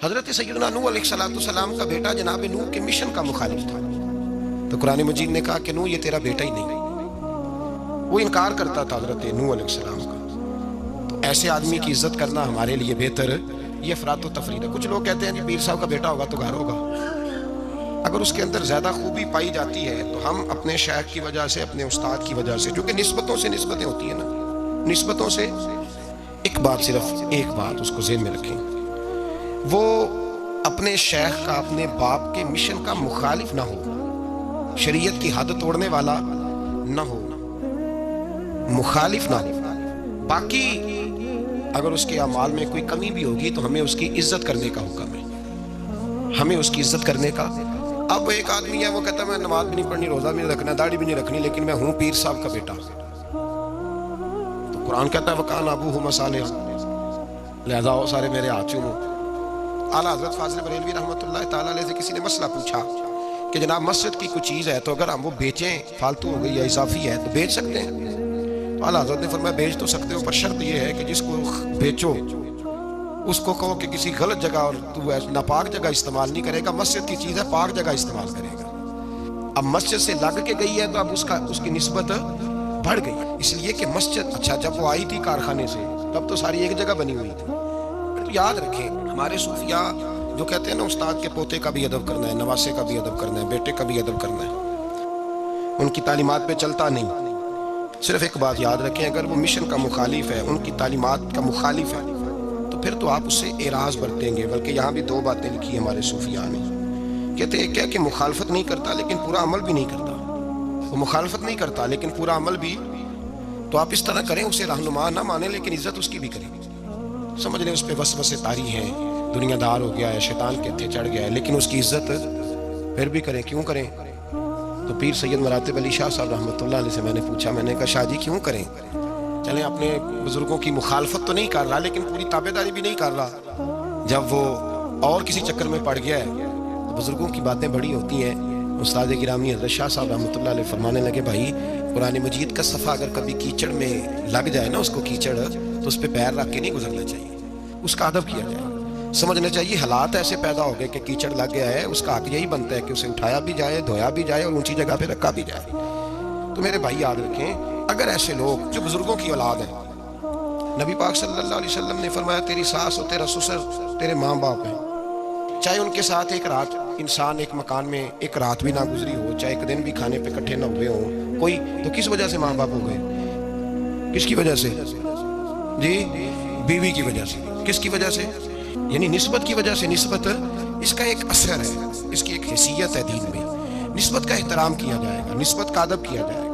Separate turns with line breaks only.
حضرت سیدنا نوح علیہ السلام کا بیٹا جناب نوح کے مشن کا مخالف تھا، تو قرآن مجید نے کہا کہ نوح یہ تیرا بیٹا ہی نہیں، وہ انکار کرتا تھا حضرت نوح علیہ السلام کا۔ تو ایسے آدمی کی عزت کرنا ہمارے لیے بہتر، یہ افراط و تفریط ہے۔ کچھ لوگ کہتے ہیں جی پیر صاحب کا بیٹا ہوگا تو گھر ہوگا، اگر اس کے اندر زیادہ خوبی پائی جاتی ہے تو ہم اپنے شیخ کی وجہ سے، اپنے استاد کی وجہ سے، کیونکہ نسبتوں سے نسبتیں ہوتی ہیں نا، نسبتوں سے ایک بات، صرف ایک بات اس کو ذہن میں رکھیں، وہ اپنے شیخ کا، اپنے باپ کے مشن کا مخالف نہ ہو، شریعت کی حد توڑنے والا نہ ہو، مخالف نہ ہو، باقی اگر اس کے اعمال میں کوئی کمی بھی ہوگی تو ہمیں اس کی عزت کرنے کا حکم ہے، ہمیں اس کی عزت کرنے کا۔ اب ایک آدمی ہے وہ کہتا ہے میں نماز بھی نہیں پڑھنی، روزہ بھی نہیں رکھنا، داڑھی بھی نہیں رکھنی، لیکن میں ہوں پیر صاحب کا بیٹا، تو قرآن کہتا ہے وَكَانَ أَبُوهُمَا صَالِحًا، لہذا وہ سارے میرے ہاتھ چومو۔ اعلیٰ حضرت فاضل بریلوی رحمۃ اللہ تعالیٰ علیہ سے کسی نے مسئلہ پوچھا کہ جناب مسجد کی کوئی چیز ہے تو اگر ہم وہ بیچیں، فالتو ہو گئی یا اضافی ہے تو بیچ سکتے ہیں؟ تو اعلیٰ حضرت نے فرمایا بیچ تو سکتے ہو، پر شرط یہ ہے کہ جس کو بیچو اس کو کہو کہ کسی غلط جگہ اور تو ناپاک جگہ استعمال نہیں کرے گا، مسجد کی چیز ہے پاک جگہ استعمال کرے گا۔ اب مسجد سے لگ کے گئی ہے تو اب اس کی نسبت بڑھ گئی، اس لیے کہ مسجد، اچھا جب وہ آئی تھی کارخانے سے تب تو ساری ایک جگہ بنی ہوئی تھی۔ تو یاد رکھیں ہمارے صوفیاء جو کہتے ہیں نا استاد کے پوتے کا بھی ادب کرنا ہے، نواسے کا بھی ادب کرنا ہے، بیٹے کا بھی ادب کرنا ہے، ان کی تعلیمات پہ چلتا نہیں۔ صرف ایک بات یاد رکھیں، اگر وہ مشن کا مخالف ہے، ان کی تعلیمات کا مخالف ہے، تو پھر تو آپ اس سے اعراض برتیں گے۔ بلکہ یہاں بھی دو باتیں لکھی ہیں ہمارے صوفیاء نے، کہتے ہیں کیا کہ مخالفت نہیں کرتا لیکن پورا عمل بھی نہیں کرتا، وہ مخالفت نہیں کرتا لیکن پورا عمل بھی، تو آپ اس طرح کریں اسے رہنما نہ مانیں لیکن عزت اس کی بھی کریں، سمجھ لیں اس پہ وسوسے طاری ہیں، دنیا دار ہو گیا ہے، شیطان کے تھے چڑھ گیا ہے، لیکن اس کی عزت پھر بھی کریں۔ کیوں کریں؟ تو پیر سید مراتب علی شاہ صاحب رحمۃ اللہ علیہ سے میں نے پوچھا، میں نے کہا شاہ جی کیوں کریں؟ چلیں اپنے بزرگوں کی مخالفت تو نہیں کر رہا لیکن پوری تابع داری بھی نہیں کر رہا، جب وہ اور کسی چکر میں پڑ گیا ہے تو بزرگوں کی باتیں بڑی ہوتی ہیں۔ استاد گرامی حضرت شاہ صاحب رحمۃ اللہ علیہ فرمانے لگے بھائی قرآن مجید کا صفحہ اگر کبھی کیچڑ میں لگ جائے نا، اس کو کیچڑ، تو اس پہ پیر رکھ کے نہیں گزرنا چاہیے، اس کا ادب کیا جائے، سمجھنا چاہیے حالات ایسے پیدا ہو گئے کہ کیچڑ لگ گیا ہے، اس کا حق یہی بنتا ہے کہ اسے اٹھایا بھی جائے، دھویا بھی جائے اور اونچی جگہ پہ رکھا بھی جائے۔ تو میرے بھائی یاد رکھیں، اگر ایسے لوگ جو بزرگوں کی اولاد ہیں، نبی پاک صلی اللہ علیہ وسلم نے فرمایا تیری ساس اور تیرا سسر تیرے ماں باپ ہیں، چاہے ان کے ساتھ ایک رات انسان ایک مکان میں ایک رات بھی نہ گزری ہو، چاہے ایک دن بھی کھانے پہ اکٹھے نہ ہوئے ہوں کوئی، تو کس وجہ سے ماں باپ ہو گئے؟ کس کی وجہ سے؟ جی بیوی کی وجہ سے۔ کس کی وجہ سے؟ یعنی نسبت کی وجہ سے۔ نسبت اس کا ایک اثر ہے، اس کی ایک حیثیت ہے دین میں، نسبت کا احترام کیا جائے گا، نسبت کا ادب کیا جائے گا۔